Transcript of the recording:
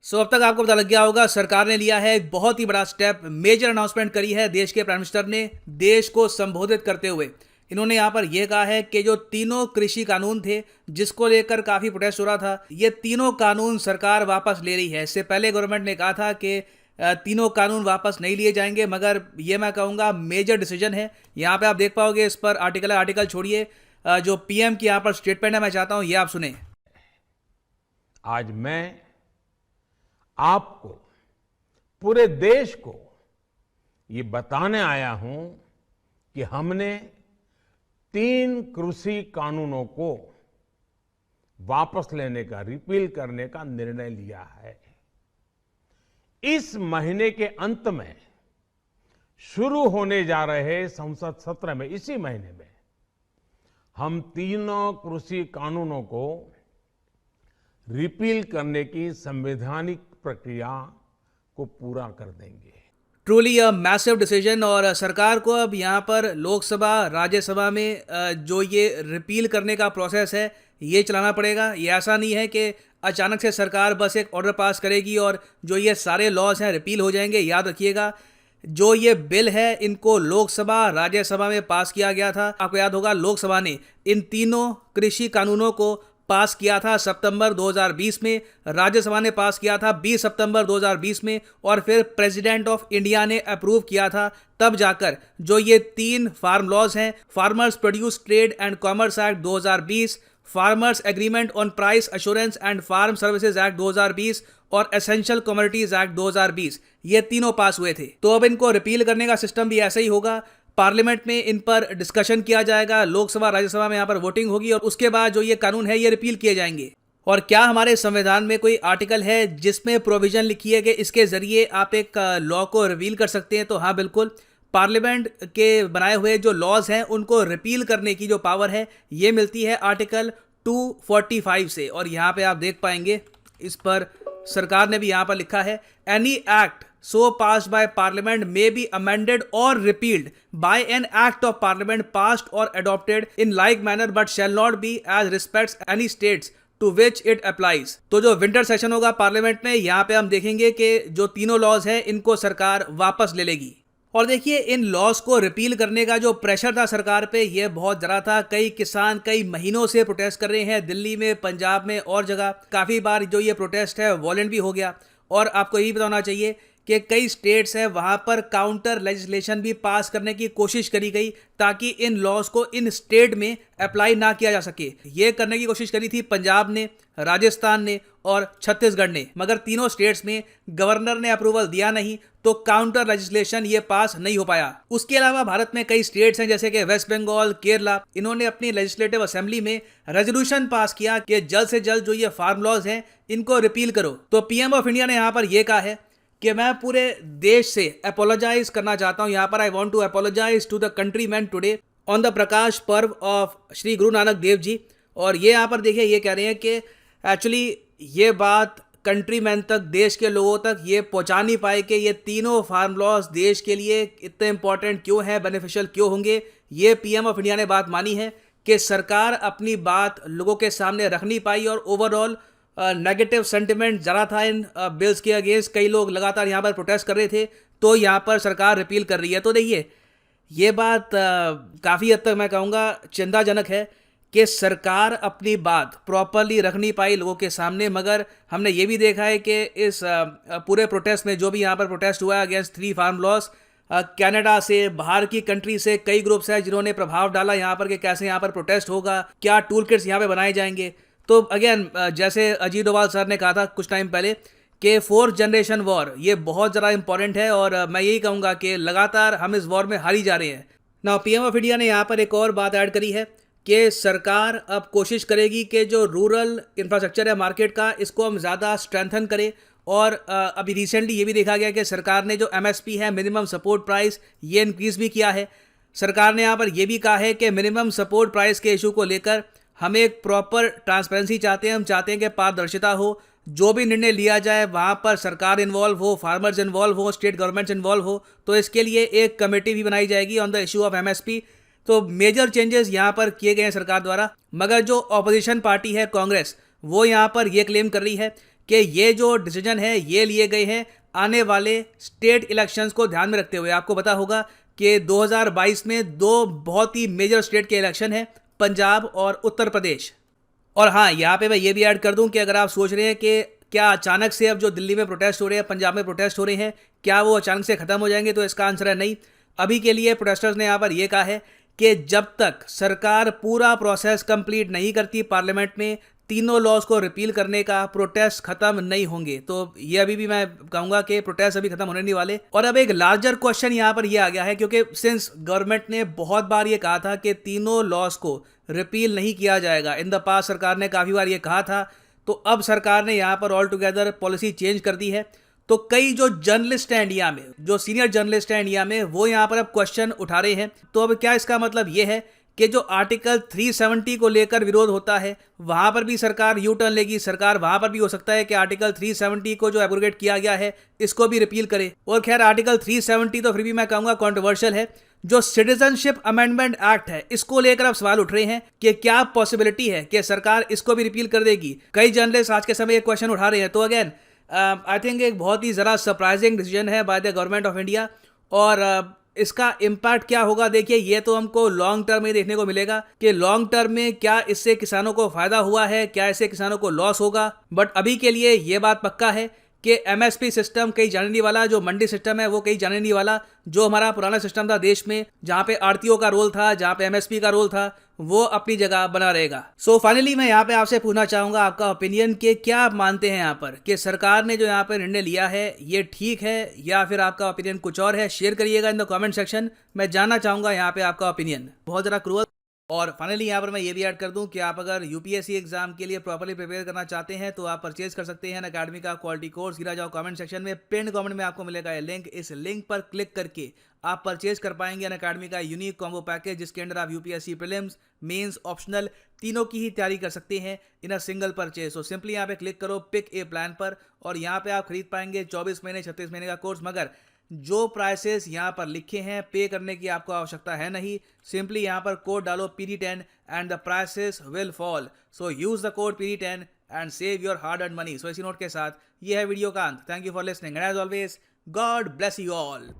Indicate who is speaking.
Speaker 1: अब तक आपको पता लग गया होगा, सरकार ने लिया है एक बहुत ही बड़ा स्टेप, मेजर अनाउंसमेंट करी है देश के प्राइम मिनिस्टर ने। देश को संबोधित करते हुए इन्होंने यहाँ पर यह कहा है कि जो तीनों कृषि कानून थे जिसको लेकर काफ़ी प्रोटेस्ट हो रहा था, ये तीनों कानून सरकार वापस ले रही है। इससे पहले गवर्नमेंट ने कहा था कि तीनों कानून वापस नहीं लिए जाएंगे, मगर ये मैं कहूँगा मेजर डिसीजन है। यहाँ पे आप देख पाओगे, इस पर आर्टिकल छोड़िए, जो पीएम की यहाँ पर स्टेटमेंट है, मैं चाहता हूँ ये आप सुने।
Speaker 2: आज मैं आपको, पूरे देश को ये बताने आया हूं कि हमने 3 कृषि कानूनों को वापस लेने का, रिपील करने का निर्णय लिया है। इस महीने के अंत में शुरू होने जा रहे संसद सत्र में, इसी महीने में हम तीनों कृषि कानूनों को रिपील करने की संवैधानिक प्रक्रिया को पूरा कर देंगे।
Speaker 1: Truly a massive decision. और सरकार को अब यहाँ पर लोकसभा, राज्यसभा में जो ये रिपील करने का प्रोसेस है ये चलाना पड़ेगा। ये ऐसा नहीं है कि अचानक से सरकार बस एक ऑर्डर पास करेगी और जो ये सारे लॉज हैं रिपील हो जाएंगे। याद रखिएगा, जो ये बिल है इनको लोकसभा, राज्यसभा में पास किया गया था। आपको याद होगा, लोकसभा ने इन तीनों कृषि कानूनों को पास किया था सितंबर 2020 में, राज्यसभा ने पास किया था 20 सितंबर 2020 में, और फिर प्रेसिडेंट ऑफ इंडिया ने अप्रूव किया था। तब जाकर जो ये 3 फार्म लॉज हैं, farmers produce trade and commerce act 2020, farmers agreement on price assurance and farm services act 2020 और एसेंशियल कमोडिटीज एक्ट 2020, ये तीनों पास हुए थे। तो अब इनको रिपील करने का सिस्टम भी ऐसा ही होगा। पार्लियामेंट में इन पर डिस्कशन किया जाएगा, लोकसभा, राज्यसभा में यहाँ पर वोटिंग होगी और उसके बाद जो ये कानून है ये रिपील किए जाएंगे। और क्या हमारे संविधान में कोई आर्टिकल है जिसमें प्रोविजन लिखी है कि इसके जरिए आप एक लॉ को रिपील कर सकते हैं? तो हाँ, बिल्कुल। पार्लियामेंट के बनाए हुए जो लॉज हैं उनको रिपील करने की जो पावर है ये मिलती है आर्टिकल 245 से। और यहाँ पे आप देख पाएंगे, इस पर सरकार ने भी यहाँ पर लिखा है, any act so passed by parliament may be amended or repealed by an act of parliament passed or adopted in like manner but shall not be as respects any states to which it applies। तो जो winter session होगा parliament में, यहाँ पे हम देखेंगे कि जो तीनों लॉज हैं इनको सरकार वापस ले लेगी। और देखिए, इन लॉज को रिपील करने का जो प्रेशर था सरकार पे, ये बहुत ज़्यादा था। कई किसान कई महीनों से प्रोटेस्ट कर रहे हैं, दिल्ली में, पंजाब में और जगह। काफ़ी बार जो ये प्रोटेस्ट है वॉलेंट भी हो गया। और आपको यही पता होना चाहिए कि कई स्टेट्स हैं वहाँ पर काउंटर लेजिस्लेशन भी पास करने की कोशिश करी गई ताकि इन लॉज को इन स्टेट में अप्लाई ना किया जा सके। ये करने की कोशिश करी थी पंजाब ने, राजस्थान ने और छत्तीसगढ़ ने, मगर तीनों स्टेट्स में गवर्नर ने अप्रूवल दिया नहीं, तो काउंटर लेजिस्लेशन ये पास नहीं हो पाया। उसके अलावा भारत में कई स्टेट्स हैं जैसे कि वेस्ट बंगाल, केरला, इन्होंने अपनी लेजिस्लेटिव असेंबली में रेजोल्यूशन पास किया कि जल्द से जल्द जो ये फार्म लॉज हैं इनको रिपील करो। तो पीएम ऑफ इंडिया ने यहाँ पर यह कहा है कि मैं पूरे देश से अपोलोजाइज करना चाहता हूं। यहाँ पर I want to apologize to the country man today on the Prakash Parv of Shri Guru Nanak Dev ji. और ये यहाँ पर देखिए, ये कह रहे हैं कि एक्चुअली ये बात कंट्री मैन तक, देश के लोगों तक ये पहुँचा नहीं पाए कि ये तीनों फार्म लॉज देश के लिए इतने इंपॉर्टेंट क्यों हैं, बेनिफिशियल क्यों होंगे। ये पीएम ऑफ इंडिया ने बात मानी है कि सरकार अपनी बात लोगों के सामने रख नहीं पाई और ओवरऑल नेगेटिव सेंटिमेंट ज़रा था इन बिल्स के अगेंस्ट। कई लोग लगातार यहाँ पर प्रोटेस्ट कर रहे थे, तो यहाँ पर सरकार रिपील कर रही है। तो देखिए, ये बात काफ़ी हद तक मैं कहूँगा चिंताजनक है कि सरकार अपनी बात प्रॉपरली रख नहीं पाई लोगों के सामने। मगर हमने ये भी देखा है कि इस पूरे प्रोटेस्ट में जो भी यहाँ पर प्रोटेस्ट हुआ है अगेंस्ट 3 फार्म लॉज, कनाडा से, बाहर की कंट्री से कई ग्रुप्स हैं जिन्होंने प्रभाव डाला यहाँ पर कि कैसे यहाँ पर प्रोटेस्ट होगा, क्या टूल किट्स यहाँ पर बनाए जाएंगे। तो अगेन, जैसे अजीत डोभाल सर ने कहा था कुछ टाइम पहले कि 4th जनरेशन वॉर ये बहुत ज़्यादा इंपॉर्टेंट है और मैं यही कहूँगा कि लगातार हम इस वॉर में हारी जा रहे हैं ना। पीएम ऑफ इंडिया ने यहाँ पर एक और बात ऐड करी है कि सरकार अब कोशिश करेगी कि जो रूरल इंफ्रास्ट्रक्चर है मार्केट का, इसको हम ज़्यादा स्ट्रेंथन करें। और अभी रिसेंटली ये भी देखा गया कि सरकार ने जो MSP है, मिनिमम सपोर्ट प्राइस, ये इंक्रीज़ भी किया है। सरकार ने यहाँ पर यह भी कहा है कि मिनिमम सपोर्ट प्राइस के इशू को लेकर हम एक प्रॉपर ट्रांसपेरेंसी चाहते हैं। हम चाहते हैं कि पारदर्शिता हो, जो भी निर्णय लिया जाए वहाँ पर सरकार इन्वॉल्व हो, फार्मर्स इन्वॉल्व हो, स्टेट गवर्नमेंट्स इन्वॉल्व हो। तो इसके लिए एक कमेटी भी बनाई जाएगी on the issue of MSP। तो मेजर चेंजेस यहाँ पर किए गए हैं सरकार द्वारा। मगर जो ऑपोजिशन पार्टी है कांग्रेस, वो यहाँ पर यह क्लेम कर रही है कि ये जो डिसीजन है ये लिए गए हैं आने वाले स्टेट इलेक्शंस को ध्यान में रखते हुए। आपको पता होगा कि 2022 में दो बहुत ही मेजर स्टेट के इलेक्शन हैं, पंजाब और उत्तर प्रदेश। और हाँ, यहाँ पे मैं ये भी ऐड कर दूं कि अगर आप सोच रहे हैं कि क्या अचानक से अब जो दिल्ली में प्रोटेस्ट हो रहे हैं, पंजाब में प्रोटेस्ट हो रहे हैं, क्या वो अचानक से ख़त्म हो जाएंगे, तो इसका आंसर है नहीं। अभी के लिए प्रोटेस्टर्स ने यहाँ पर यह कहा है कि जब तक सरकार पूरा प्रोसेस कंप्लीट नहीं करती पार्लियामेंट में तीनों लॉज को रिपील करने का, प्रोटेस्ट खत्म नहीं होंगे। तो ये अभी भी मैं कहूंगा कि प्रोटेस्ट अभी खत्म होने नहीं वाले। और अब एक लार्जर क्वेश्चन यहाँ पर ये आ गया है, क्योंकि सिंस गवर्नमेंट ने बहुत बार ये कहा था कि तीनों लॉज को रिपील नहीं किया जाएगा, इन द पास्ट सरकार ने काफ़ी बार ये कहा था, तो अब सरकार ने यहाँ पर ऑल टुगेदर पॉलिसी चेंज कर दी है। तो कई जो जर्नलिस्ट हैं इंडिया में, जो सीनियर जर्नलिस्ट हैं इंडिया में, वो यहाँ पर अब क्वेश्चन उठा रहे हैं। तो अब क्या इसका मतलब ये है कि जो आर्टिकल 370 को लेकर विरोध होता है वहां पर भी सरकार यू टर्न लेगी, सरकार वहां पर भी हो सकता है कि आर्टिकल 370 को जो एब्रोगेट किया गया है इसको भी रिपील करे। और खैर आर्टिकल 370 तो फिर भी मैं कहूंगा कंट्रोवर्शियल है। जो सिटीजनशिप अमेंडमेंट एक्ट है इसको लेकर अब सवाल उठ रहे हैं कि क्या पॉसिबिलिटी है कि सरकार इसको भी रिपील कर देगी। कई जर्नलिस्ट आज के समय ये क्वेश्चन उठा रहे हैं। तो अगेन आई थिंक एक बहुत ही ज़रा सरप्राइजिंग डिसीजन है by the government of India. और इसका इम्पैक्ट क्या होगा, देखिए ये तो हमको लॉन्ग टर्म में देखने को मिलेगा कि लॉन्ग टर्म में क्या इससे किसानों को फायदा हुआ है, क्या इससे किसानों को लॉस होगा। बट अभी के लिए ये बात पक्का है कि एमएसपी सिस्टम कहीं जाने नहीं वाला, जो मंडी सिस्टम है वो कहीं जाने नहीं वाला। जो हमारा पुराना सिस्टम था देश में, जहाँ पे आड़तियों का रोल था, जहाँ पे एमएसपी का रोल था, वो अपनी जगह बना रहेगा। सो फाइनली मैं यहाँ पे आपसे पूछना चाहूंगा आपका ओपिनियन कि क्या आप मानते हैं यहाँ पर कि सरकार ने जो यहाँ पे निर्णय लिया है ये ठीक है, या फिर आपका ओपिनियन कुछ और है। शेयर करिएगा इन द कमेंट सेक्शन, मैं जानना चाहूंगा यहाँ पे आपका ओपिनियन। बहुत ज़्यादा क्रूअल। और फाइनली यहाँ पर मैं ये भी ऐड कर दूं कि आप अगर यूपीएससी एग्जाम के लिए प्रॉपर्ली प्रिपेयर करना चाहते हैं तो आप परचेज कर सकते हैं अनअकैडमी का क्वालिटी कोर्स। गिरा जाओ कमेंट सेक्शन में, पिन कमेंट में आपको मिलेगा ये लिंक। इस लिंक पर क्लिक करके आप परचेज कर पाएंगे अनअकैडमी का यूनिक कॉम्बो पैकेज, जिसके अंदर आप यूपीएससी प्रीलिम्स, मेंस, ऑप्शनल तीनों की ही तैयारी कर सकते हैं in a single purchase. So simply यहाँ पे क्लिक करो पिक ए प्लान पर, और यहाँ पे आप खरीद पाएंगे 24 महीने 36 महीने का कोर्स। मगर जो प्राइसेस यहाँ पर लिखे हैं पे करने की आपको आवश्यकता है नहीं। सिंपली यहाँ पर कोड डालो PD10 and the prices will fall. So use the code PD10 and save your hard earned money. So इसी नोट के साथ ये है वीडियो का अंत। Thank you for listening and as always God bless you all.